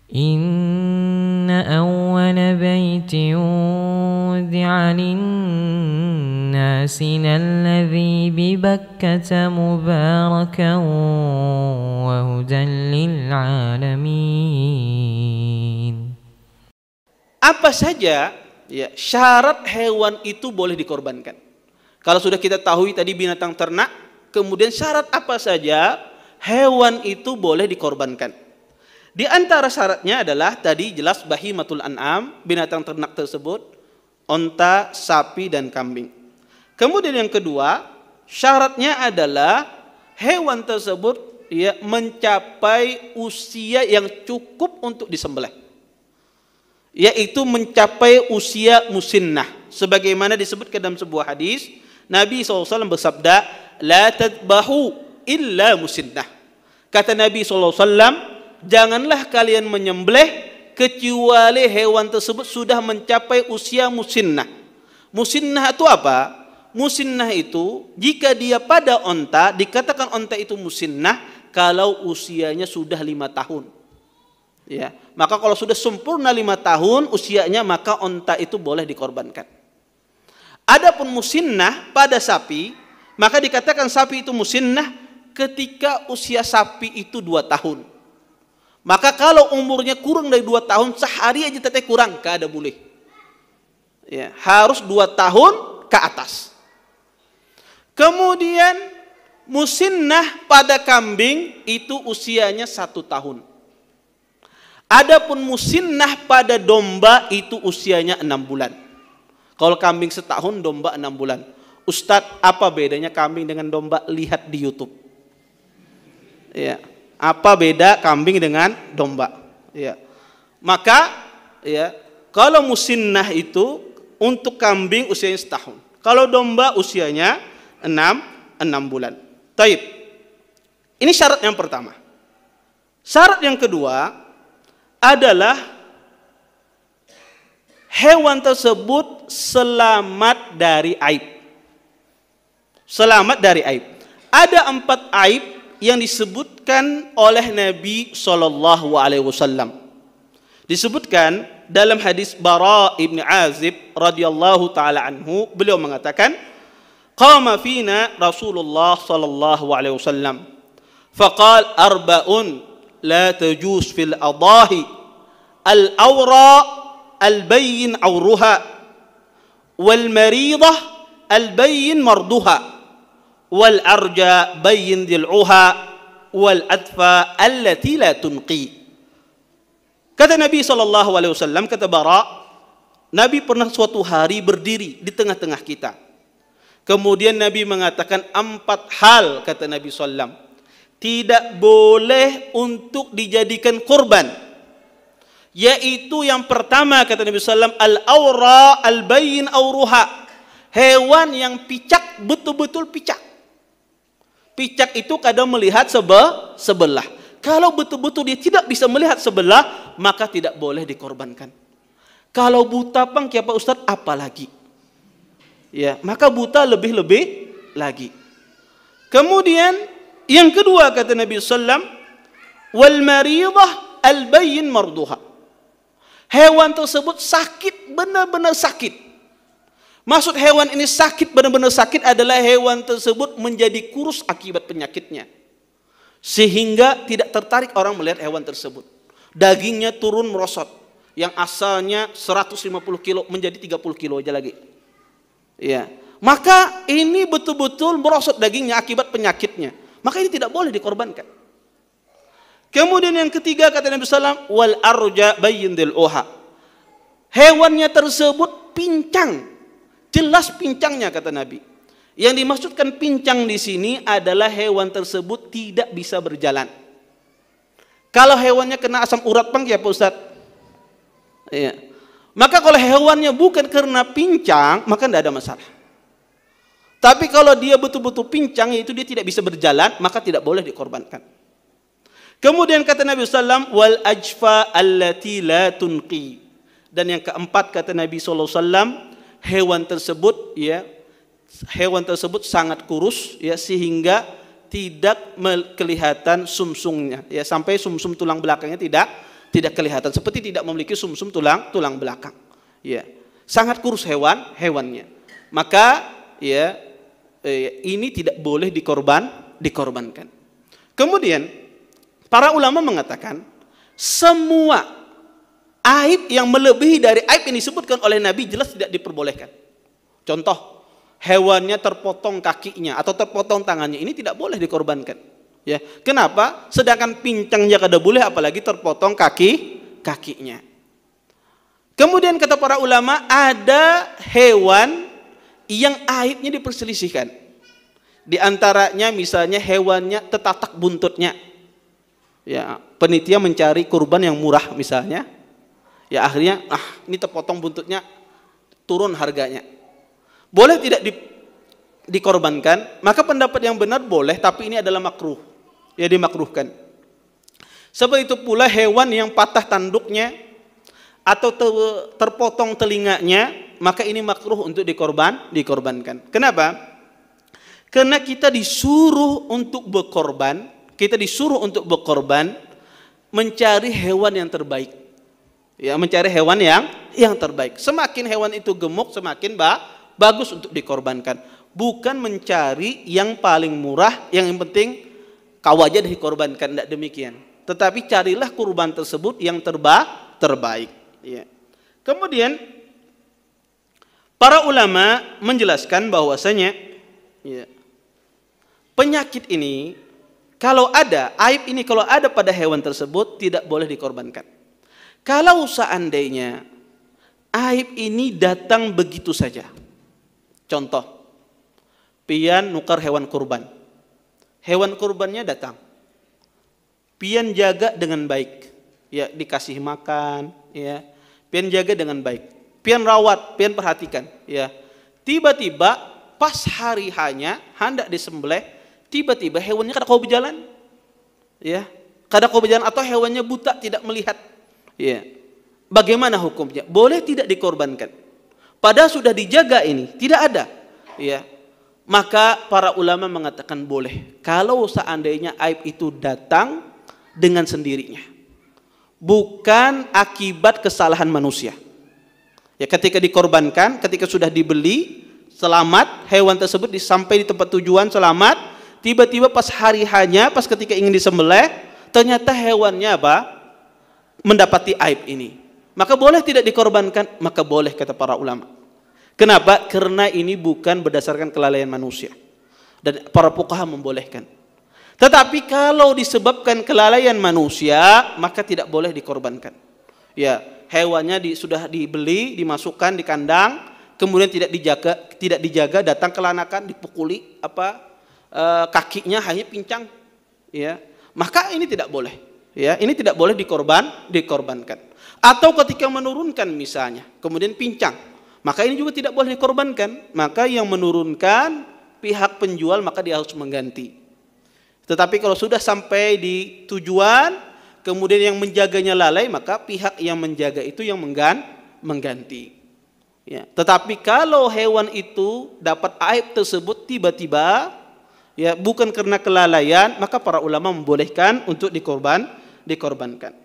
Inna awwala bayti wudi'a lin-nasi alladhi bi Bakkata mubarakan wa hudan lil-alamin. Apa saja ya syarat hewan itu boleh dikorbankan? Kalau sudah kita tahu tadi binatang ternak, kemudian syarat apa saja hewan itu boleh dikorbankan? Di antara syaratnya adalah tadi jelas bahimatul an'am, binatang ternak tersebut, onta, sapi dan kambing. Kemudian yang kedua, syaratnya adalah hewan tersebut ya mencapai usia yang cukup untuk disembelih, yaitu mencapai usia musinnah, sebagaimana disebutkan dalam sebuah hadis Nabi SAW bersabda, la tadbahu illa musinnah. Kata Nabi SAW, janganlah kalian menyembelih kecuali hewan tersebut sudah mencapai usia musinnah. Musinnah itu apa? Musinnah itu jika dia pada onta, dikatakan onta itu musinnah kalau usianya sudah 5 tahun. Ya, maka kalau sudah sempurna 5 tahun usianya, maka onta itu boleh dikorbankan. Adapun musinnah pada sapi, maka dikatakan sapi itu musinnah ketika usia sapi itu 2 tahun. Maka kalau umurnya kurang dari 2 tahun, sehari aja teteh kurang, kada boleh. Ya, harus 2 tahun ke atas. Kemudian musinnah pada kambing itu usianya 1 tahun. Adapun musinnah pada domba itu usianya 6 bulan. Kalau kambing setahun, domba 6 bulan. Ustadz, apa bedanya kambing dengan domba? Lihat di YouTube. Ya. Apa beda kambing dengan domba? Ya. Maka ya, kalau musinnah itu untuk kambing usianya setahun. Kalau domba usianya 6 bulan. Taib. Ini syarat yang pertama. Syarat yang kedua adalah hewan tersebut selamat dari aib. Selamat dari aib. Ada 4 aib yang disebutkan oleh Nabi SAW. Disebutkan dalam hadis Bara ibn Azib radhiyallahu taala anhu, beliau mengatakan, qama fina Rasulullah sallallahu alaihi wasallam faqal arba'un la tajuz fil adahi al-awra al-bayyin awruha wal maridah al-bayyin marduha wal arja bayyin dil'uha wal adfa allati la tunqi. Kata Nabi SAW, kata Bara, Nabi pernah suatu hari berdiri di tengah-tengah kita. Kemudian Nabi mengatakan 4 hal, kata Nabi SAW, tidak boleh untuk dijadikan korban. Yaitu yang pertama, kata Nabi SAW, al-awra al-bayyin awruha, hewan yang picak, betul-betul picak. Picak itu kadang melihat sebelah. Kalau betul-betul dia tidak bisa melihat sebelah, maka tidak boleh dikorbankan. Kalau buta pang kiapa Ustaz, apalagi? Ya, maka buta lebih-lebih lagi. Kemudian yang kedua kata Nabi sallam, wal maridah al bayyin marduha. Hewan tersebut sakit, benar-benar sakit. Maksud hewan ini sakit, benar-benar sakit adalah hewan tersebut menjadi kurus akibat penyakitnya. Sehingga tidak tertarik orang melihat hewan tersebut. Dagingnya turun merosot. Yang asalnya 150 kilo menjadi 30 kilo aja lagi. Ya. Maka ini betul-betul merosot dagingnya akibat penyakitnya. Maka ini tidak boleh dikorbankan. Kemudian yang ketiga kata Nabi SAW, wal arja bayyin dil'uha. Hewannya tersebut pincang. Jelas pincangnya kata Nabi. Yang dimaksudkan pincang di sini adalah hewan tersebut tidak bisa berjalan. Kalau hewannya kena asam urat pang ya Pak Ustaz. Iya. Maka kalau hewannya bukan karena pincang, maka tidak ada masalah. Tapi kalau dia betul-betul pincang, yaitu dia tidak bisa berjalan, maka tidak boleh dikorbankan. Kemudian kata Nabi SAW, wal ajfa allati la tunqi. Dan yang keempat kata Nabi SAW, hewan tersebut ya, hewan tersebut sangat kurus ya, sehingga tidak kelihatan sumsumnya ya, sampai sumsum tulang belakangnya tidak kelihatan, seperti tidak memiliki sumsum tulang belakang. Ya, sangat kurus hewannya. Maka ya ini tidak boleh dikorbankan. Kemudian para ulama mengatakan semua aib yang melebihi dari aib yang disebutkan oleh Nabi jelas tidak diperbolehkan. Contoh, hewannya terpotong kakinya atau terpotong tangannya, ini tidak boleh dikorbankan. Ya, kenapa? Sedangkan pincangnya kada boleh, apalagi terpotong kakinya. Kemudian kata para ulama, ada hewan yang aibnya diperselisihkan. Di antaranya misalnya hewannya tertatak buntutnya. Ya, penitia mencari kurban yang murah misalnya. Ya akhirnya, ini terpotong buntutnya, turun harganya. Boleh tidak dikorbankan? Maka pendapat yang benar boleh, tapi ini adalah makruh. Ya, dimakruhkan. Seperti itu pula hewan yang patah tanduknya atau terpotong telinganya, maka ini makruh untuk dikorbankan. Kenapa? Karena kita disuruh untuk berkorban, mencari hewan yang terbaik. Ya, mencari hewan yang terbaik. Semakin hewan itu gemuk, semakin bagus untuk dikorbankan. Bukan mencari yang paling murah, yang penting kau aja dikorbankan, tidak demikian. Tetapi carilah kurban tersebut yang terbaik. Ya. Kemudian para ulama menjelaskan bahwasanya penyakit ini kalau ada, aib ini kalau ada pada hewan tersebut tidak boleh dikorbankan. Kalau seandainya aib ini datang begitu saja. Contoh, pian nukar hewan kurban. Hewan kurbannya datang. Pian jaga dengan baik. Ya, dikasih makan, ya. Pian jaga dengan baik. Pian rawat, pian perhatikan, ya. Tiba-tiba pas hari hanya hendak disembelih, tiba-tiba hewannya kada kau berjalan. Ya, kada kau berjalan atau hewannya buta tidak melihat. Ya. Bagaimana hukumnya? Boleh tidak dikorbankan? Padahal sudah dijaga ini, tidak ada. Ya. Maka para ulama mengatakan boleh. Kalau seandainya aib itu datang dengan sendirinya. Bukan akibat kesalahan manusia. Ya, ketika dikorbankan, ketika sudah dibeli, selamat, hewan tersebut sampai di tempat tujuan selamat, tiba-tiba pas hari hanya, pas ketika ingin disembelih, ternyata hewannya mendapati aib ini. Maka boleh tidak dikorbankan? Maka boleh, kata para ulama. Kenapa? Karena ini bukan berdasarkan kelalaian manusia. Dan para fuqaha membolehkan. Tetapi kalau disebabkan kelalaian manusia, maka tidak boleh dikorbankan. Ya, hewannya sudah dibeli, dimasukkan di kandang, kemudian tidak dijaga, datang kelanakan, dipukuli kakinya hanya pincang. Ya, maka ini tidak boleh. Ya, ini tidak boleh dikorbankan. Atau ketika menurunkan misalnya, kemudian pincang, maka ini juga tidak boleh dikorbankan. Maka yang menurunkan pihak penjual, maka dia harus mengganti. Tetapi kalau sudah sampai di tujuan, kemudian yang menjaganya lalai, maka pihak yang menjaga itu yang mengganti. Ya. Tetapi kalau hewan itu dapat aib tersebut tiba-tiba, ya bukan karena kelalaian, maka para ulama membolehkan untuk dikorbankan.